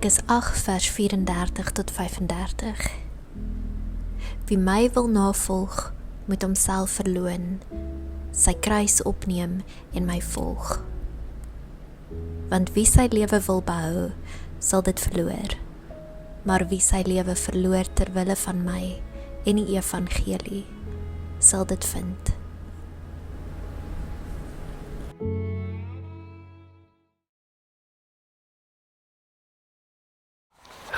Markus 8 vers 34 tot 35. Wie my wil navolg, moet homself verloon, sy kruis opneem en my volg. Want wie sy lewe wil behou, sal dit verloor. Maar wie sy lewe verloor ter wille van my en die evangelie, sal dit vind.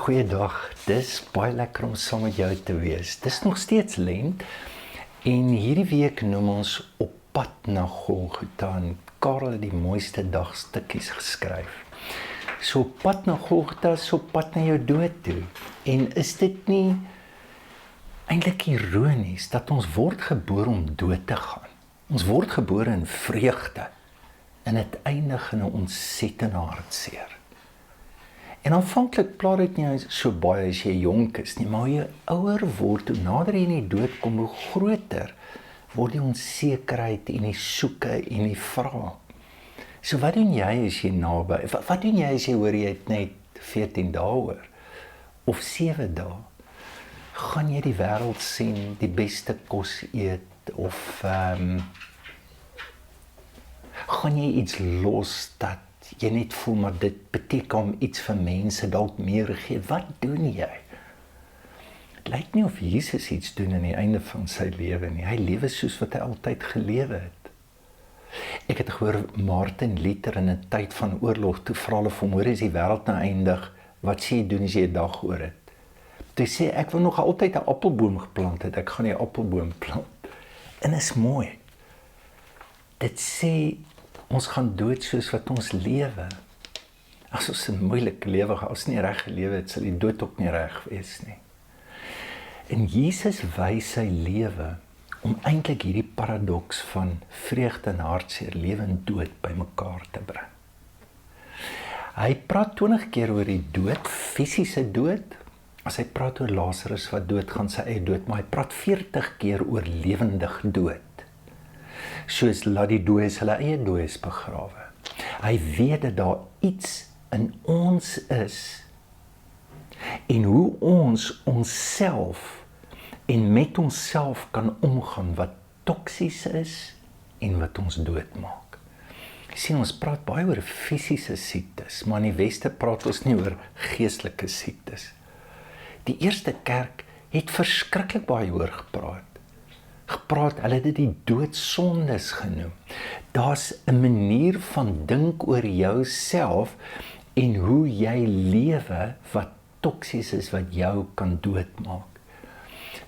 Goeiedag, dis baie lekker om saam met jou te wees. Dis nog steeds lent en hierdie week noem ons op pad na Golgotha en Karel het die mooiste dagstukkies geskryf. So op pad na Golgotha, so op pad na jou dood toe. En is dit nie eintlik ironies dat ons word gebore om dood te gaan? Ons word gebore in vreugde en dit eindig in 'n ontsettende hartseer. En aanvanklik pla dit nie so baie as jy jonk is nie, maar hoe jy ouer word, hoe nader jy in die dood kom, hoe groter word die onsekerheid en die soeke en die vrae. So wat doen jy as jy naby? Wat doen jy as jy hoor jy het net 14 dae oor? Of 7 dae? Gaan jy die wêreld sien, die beste kos eet? Of gaan jy iets los dat jy net voel, maar dit beteken om iets vir mense dalk meer gee? Wat doen jy? Het lyk nie of Jesus iets doen aan die einde van sy lewe nie. Hy lewe soos wat hy altyd gelewe het. Ek het gehoor Martin Luther in 'n tyd van oorlog, toe vra hulle vir hom, hoor as die wêreld nou eindig, wat sê jy doen as jy 'n dag oor het? Toe sê ek wil nog altyd 'n appelboom geplant het, ek gaan die appelboom plant. En is mooi. Dit sê ons gaan dood soos wat ons lewe. As ons 'n moeilike lewe gehad, as nie reg gelewe het, sal die dood ook nie reg wees nie. En Jesus wys sy lewe om eintlik hierdie paradoks van vreugde en hartseer, lewe en dood bymekaar te bring. Hy praat 20 keer oor die dood, fisiese dood. As hy praat oor Lazarus wat doodgaan, sy eie dood, maar hy praat 40 keer oor lewendig dood. Soos laat die dooies hulle eie dooies begrawe. Hy weet dat daar iets in ons is en hoe ons onsself en met onsself kan omgaan wat toksies is en wat ons doodmaak. Jy sien, ons praat baie oor fisiese siektes, maar in die Weste praat ons nie oor geestelike siektes. Die eerste kerk het verskriklik baie oor gepraat, hulle het dit die doodsondes genoem. Daar's 'n manier van dink oor jouself en hoe jy lewe wat toksies is, wat jou kan doodmaak.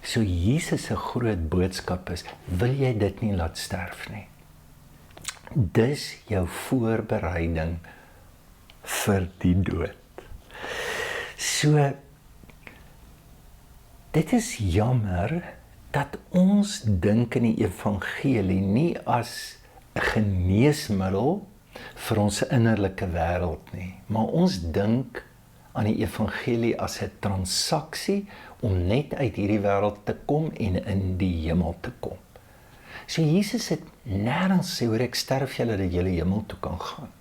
So Jesus se groot boodskap is, wil jy dit nie laat sterf nie. Dis jou voorbereiding vir die dood. So, dit is jammer dat ons dink in die evangelie nie as 'n geneesmiddel vir ons innerlike wêreld nie, maar ons dink aan die evangelie as 'n transaksie om net uit hierdie wêreld te kom en in die hemel te kom. So Jesus het nêrens sê, hoor ek sterf julle dat julle hemel toe kan gaan.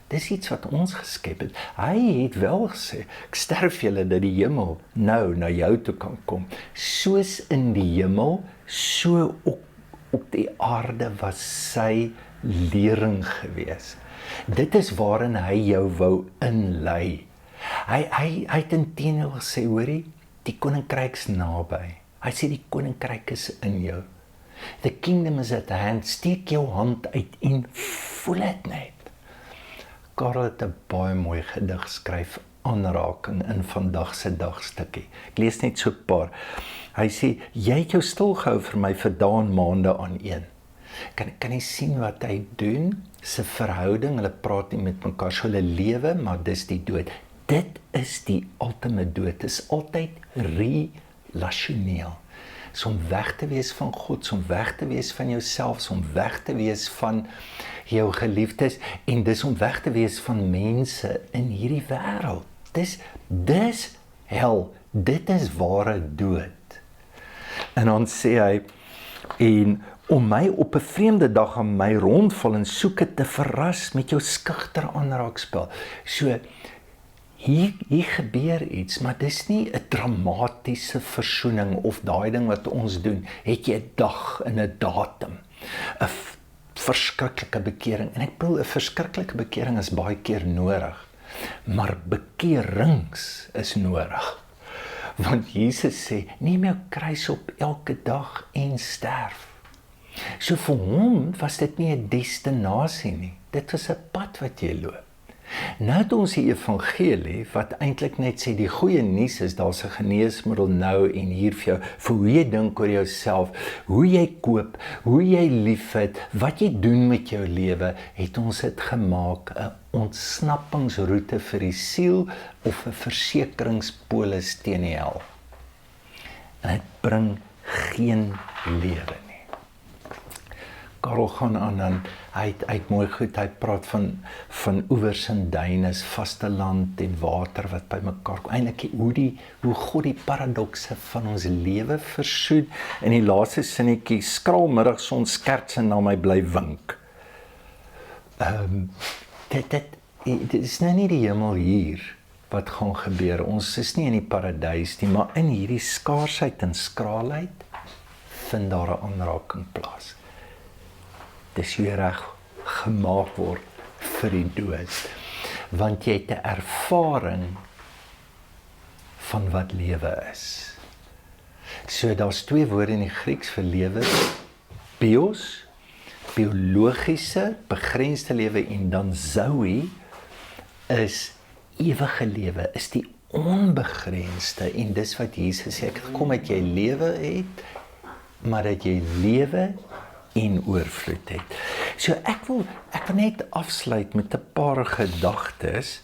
Dis iets wat ons geskep het. Hy het wel gesê, ek sterf julle dat die hemel nou na jou toe kan kom. Soos in die hemel, so op die aarde was sy lering gewees. Dit is waarin hy jou wou inlei. Hy het inteendeel gesê, hoorie, die koninkryk is naby. Hy sê die koninkryk is in jou. The kingdom is at hand. Steek jou hand uit en voel dit net. Karel het 'n baie mooi gedig geskryf, Aanraking, in vandag se dagstukkie. Ek lees net so 'n paar. Hy sê, jy het jou stilgehou vir my vir dae en maande aaneen. Kan jy sien wat hy doen? Sy verhouding, hulle praat nie met mekaar, so hulle lewe, maar dis die dood. Dit is die ultimate dood, is altyd relationeel. Is om weg te wees van God, om weg te wees van jouself, om weg te wees van jou geliefdes, en dis om weg te wees van mense in hierdie wêreld. Dis hel, dit is ware dood. En dan sê hy, en om my op 'n vreemde dag aan my rondval en soek het te verras met jou skugter aanraakspel. So, hier gebeur iets, maar dis nie 'n dramatiese versoening of daai ding wat ons doen, het jy 'n dag en 'n datum, 'n verskriklike bekering, en ek bedoel 'n verskriklike bekering is baie keer nodig, maar bekerings is nodig, want Jesus sê, neem jou kruis op elke dag en sterf. So vir hom was dit nie 'n destinasie nie, dit was 'n pad wat jy loop. Nou het ons die evangelie, wat eintlik net sê, die goeie nuus is, daar's 'n geneesmiddel nou en hier vir jou, vir hoe jy dink oor jouself, hoe jy koop, hoe jy liefhet, wat jy doen met jou lewe, het ons dit gemaak 'n ontsnappingsroete vir die siel, of 'n versekeringspolis teen die hel. En dit bring geen lewe nie. Karel gaan aan en hy het mooi goed, hy praat van oewers en duines, vaste land en water wat by mekaar kom. Eintlik hoe God die paradokse van ons lewe versoen. In die laaste sinnetjie, skraalmiddag son skertse na my bly wink. Dit is nou nie die hemel hier wat gaan gebeur. Ons is nie in die paradys nie, maar in hierdie skaarsheid en skraalheid vind daar 'n aanraking plaas. Dis hoe jy reg gemaak word vir die dood, want jy het 'n ervaring van wat lewe is. So daar's 2 woorde in die Grieks vir lewe, bios, biologiese, begrensde lewe, en dan zoe is ewige lewe, is die onbegrensde, en dis wat Jesus sê, ek het gekom dat jy lewe het, maar dat jy lewe en oorvloed het. So ek wil net afsluit met 'n paar gedagtes,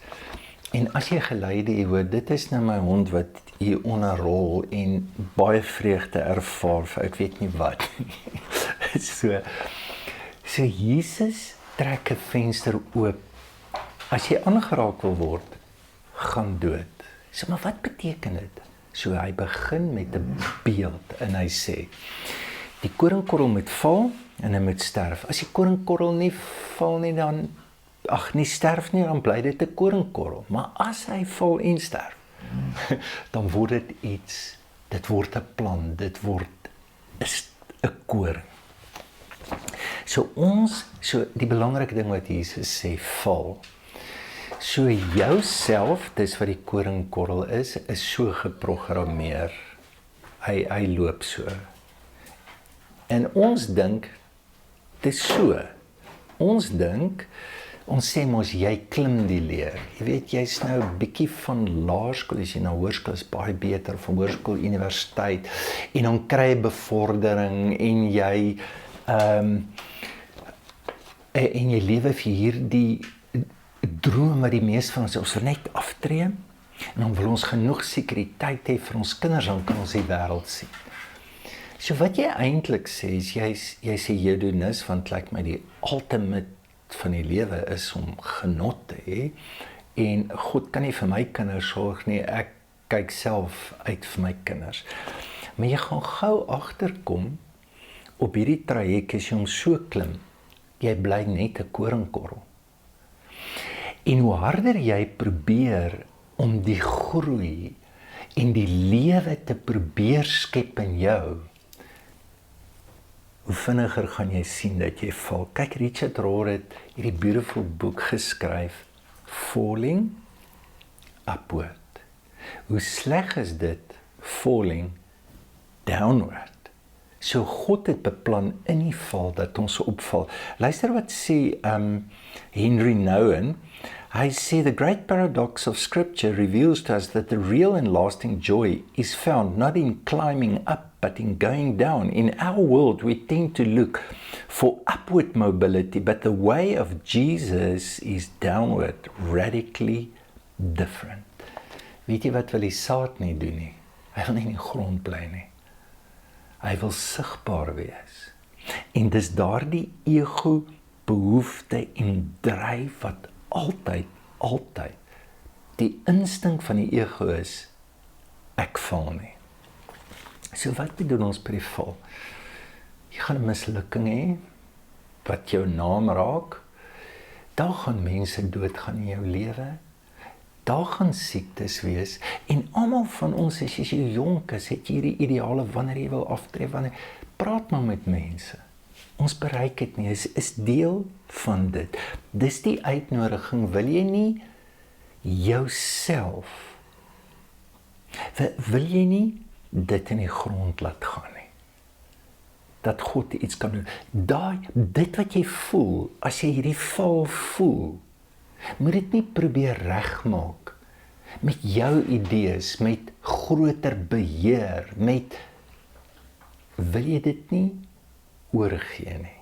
en as jy geluide hoor, dit is nou my hond wat hier onderrol en baie vreugde ervaar vir ek weet nie wat. So Jesus trek 'n venster oop. As jy aangeraak wil word, gaan dood. So maar wat beteken dit? So hy begin met 'n beeld en hy sê, die koringkorrel moet val en hy moet sterf. As die koringkorrel nie val nie, dan nie sterf nie, dan bly dit 'n koringkorrel. Maar as hy val en sterf, dan word dit iets, dit word 'n plan, dit word 'n koring. So die belangrike ding wat Jesus sê, val. So jouself, dis wat die koringkorrel is so geprogrammeer. Hy loop so. En ons dink, dis so. Ons dink, ons sê mos, jy klim die leer. Jy weet, jy's nou 'n bietjie van laerskool, as jy na hoërskool is baie beter, van hoërskool, universiteit, en dan kry jy bevordering, en jy lewe vir hierdie droom wat die meeste van ons wil net aftree, en dan wil ons genoeg sekuriteit hê vir ons kinders, dan kan ons die wêreld sien. So wat jy eintlik sê, is jy sê hedonis, want lyk my die ultimate van die lewe is om genot te hê, en God kan nie vir my kinders sorg nie, ek kyk self uit vir my kinders. Maar jy gaan gou agterkom, op hierdie traject, as jy hom so klim, jy bly net 'n koringkorrel. En hoe harder jy probeer om die groei en die lewe te probeer skep in jou, hoe vinniger gaan jy sien dat jy val. Kyk, Richard Rohr het hierdie beautiful boek geskryf, Falling Upward. Hoe sleg is dit, falling downward. So God het beplan in die val dat ons opval. Luister wat sê Henry Nouwen. Hy sê, the great paradox of scripture reveals to us that the real and lasting joy is found not in climbing up, but in going down. In our world, we tend to look for upward mobility, but the way of Jesus is downward, radically different. Weet jy wat wil die saad nie doen nie? Hy wil nie in die grond bly nie. Hy wil sigbaar wees. En dis daardie ego, behoefte en dryf wat altyd die instink van die ego is, ek val nie. So wat bedoel ons by die val? Jy gaan 'n mislukking hê, wat jou naam raak, daar gaan mense doodgaan in jou lewe, daar gaan siektes wees, en almal van ons, as jy jonk is, het jy hierdie ideale, wanneer jy wil aftree, praat maar met mense. Ons bereik het nie, is deel van dit. Dis die uitnodiging, wil jy nie jouself, wil jy nie dit in die grond laat gaan nie, dat God iets kan doen. Dit wat jy voel, as jy hierdie val voel, moet dit nie probeer regmaak met jou idees, met groter beheer, wil jy dit nie oorgee nie.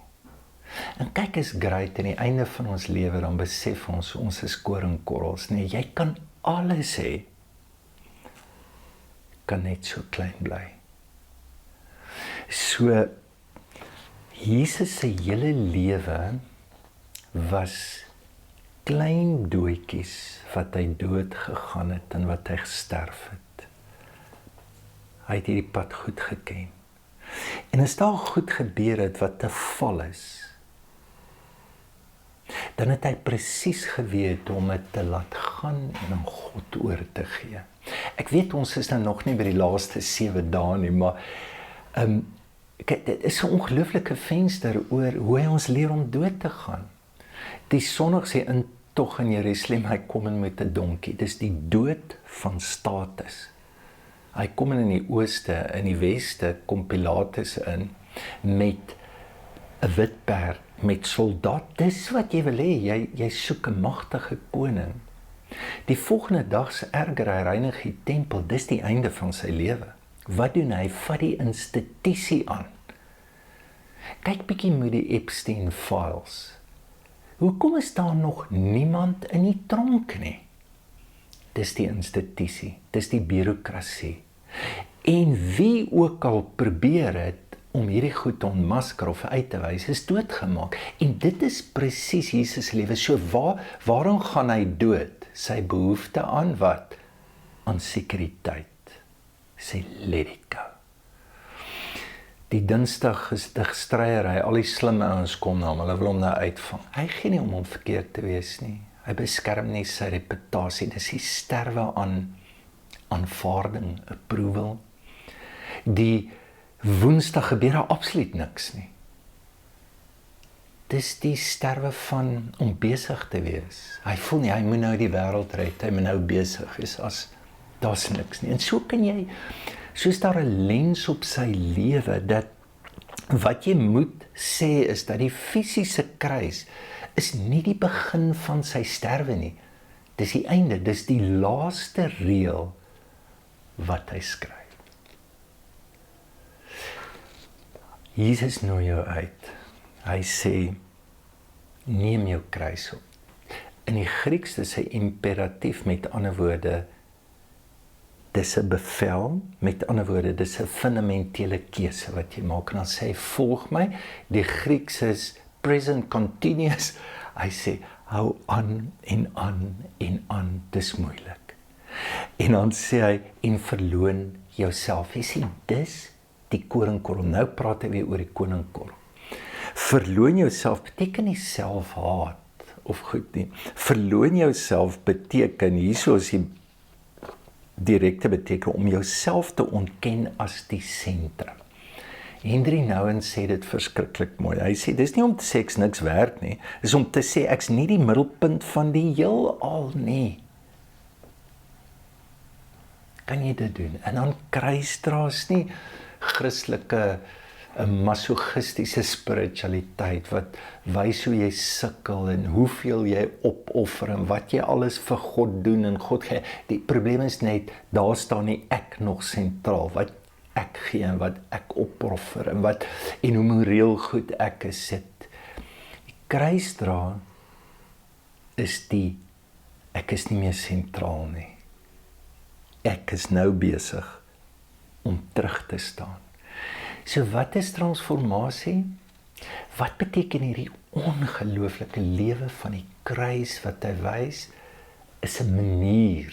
En kyk, is great, aan die einde van ons lewe, dan besef ons is koringkorrels. Nee, jy kan alles hê, kan net so klein bly. So, Jesus se hele lewe was klein doetjies wat hy dood gegaan het en wat hy gesterf het. Hy het hierdie pad goed geken. En as daar goed gebeur het wat te val is, dan het hy presies geweet om het te laat gaan en aan God oor te gee. Ek weet ons is nou nog nie by die laaste 7 dae nie, maar kyk, dit is 'n ongelooflike venster oor hoe hy ons leer om dood te gaan. Die Sondag in tog in Jerusalem, hy kom in met 'n donkie. Dis die dood van status. Hy kom in die ooste, in die weste kom Pilatus in met 'n wit perd, met soldaat. Dis wat jy wil hê, jy soek 'n magtige koning. Die volgende dag se erger, hy reinig die tempel, dis die einde van sy lewe. Wat doen hy? Vat die institusie aan. Kyk bietjie met die Epstein files. Hoekom is daar nog niemand in die tronk nie? Dis die institusie, dis die bureaukrasie. En wie ook al probeer het om hierdie goed te ontmasker of uit te wys, is doodgemaak. En dit is presies Jesus se lewe. So waarom gaan hy dood? Sy behoefte aan wat? Aan sekuriteit. Sê, let it go. Die Dinsdag is die gestryery, al die slimme ouens kom na hom, hulle wil hom nou uitvang. Hy gee nie om verkeerd te wees nie. Hy beskerm nie sy reputasie, dis die sterwe aan aanvaarding, approval. Die Woensdag gebeur daar absoluut niks nie. Dis die sterwe van om besig te wees. Hy voel nie, hy moet nou die wêreld red, hy moet nou besig wees, as daar's niks nie. En so kan jy, soos daar 'n lens op sy lewe, dat wat jy moet sê is dat die fisiese kruis is nie die begin van sy sterwe nie. Dis die einde, dis die laaste reël wat hy skryf. Jesus nooi jou uit. Hy sê, neem jou kruis op. In die Grieks is hy imperatief, met ander woorde, dis 'n bevel, met ander woorde, dis 'n fundamentele keuse wat jy maak. En dan sê hy, volg my. Die Grieks is present continuous. Hy sê, hou aan en aan en aan, dis moeilik. En dan sê hy, en verloon jouself. Jy sê, dis die koringkorrel. Nou praat hy weer oor die koningkorrel. Verloon jouself beteken nie selfhaat of goed nie. Verloon jouself beteken, hierso is die direkte beteken, om jouself te ontken as die sentrum. Henry Nouwen sê dit verskriklik mooi. Hy sê, dis nie om te sê ek's niks werd nie, dis om te sê ek's nie die middelpunt van die heelal nie. Kan jy dit doen? En dan kruisdraas nie Christelike, 'n masochistiese spiritualiteit wat wys hoe jy sukkel en hoeveel jy opoffer en wat jy alles vir God doen en God gee. Die probleem is net, daar staan nie ek nog sentraal, wat ek gee en wat ek opoffer en hoe moreel goed ek is sit. Die kruisdra is ek is nie meer sentraal nie. Ek is nou besig om terug te staan. So wat is transformasie? Wat beteken hierdie ongelooflike lewe van die kruis wat hy wys? Is 'n manier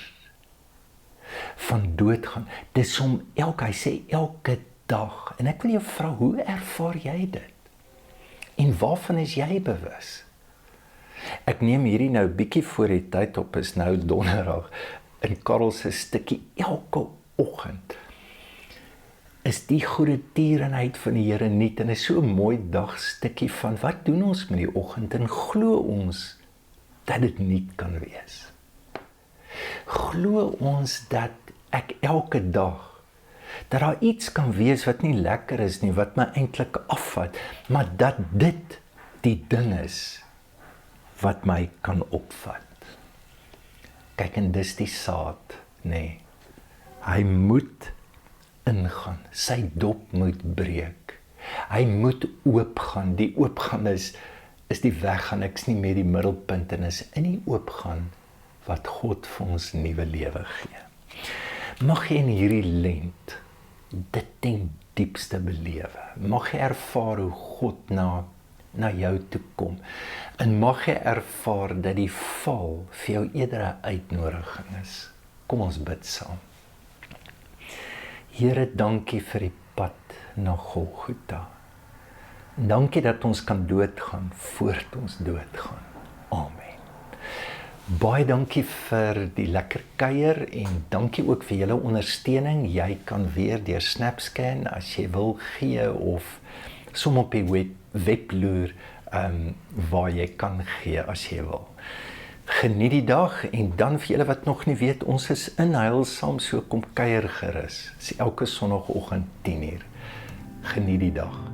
van doodgaan. Dis om hy sê elke dag. En ek wil jou vra, hoe ervaar jy dit? En waarvan is jy bewus? Ek neem hierdie nou bietjie voor die tyd op, is nou donderdag, in Karel se stukkie elke oggend. Is die goeie tierenheid van die Here nie, en is so 'n mooi dagstukkie van, wat doen ons met die oggend, en glo ons, dat dit nie kan wees. Glo ons dat ek elke dag, dat daar iets kan wees wat nie lekker is nie, wat my eintlik afvat, maar dat dit die ding is, wat my kan opvat. Kyk, en dis die saad, nee. Hy moet ingaan, sy dop moet breek. Hy moet oopgaan, die oopgaan is die weggaan, ek's nie meer die middelpunt, en is in die oopgaan, wat God vir ons nuwe lewe gee. Mag jy in hierdie lent dit ten diepste belewe. Mag jy ervaar hoe God na jou toe kom. En mag jy ervaar dat die val vir jou eerder 'n uitnodiging is. Kom ons bid saam. Here, dankie vir die pad na Golgotha. Dankie dat ons kan doodgaan voort ons doodgaan. Amen. Baie dankie vir die lekker kuier en dankie ook vir julle ondersteuning. Jy kan weer deur SnapScan as jy wil gee of som op die webloer waar jy kan gee as jy wil. Geniet die dag en dan vir julle wat nog nie weet, ons is in Heilsaam, so kom kuier gerus. Dis elke Sondagoggend 10:00. Geniet die dag.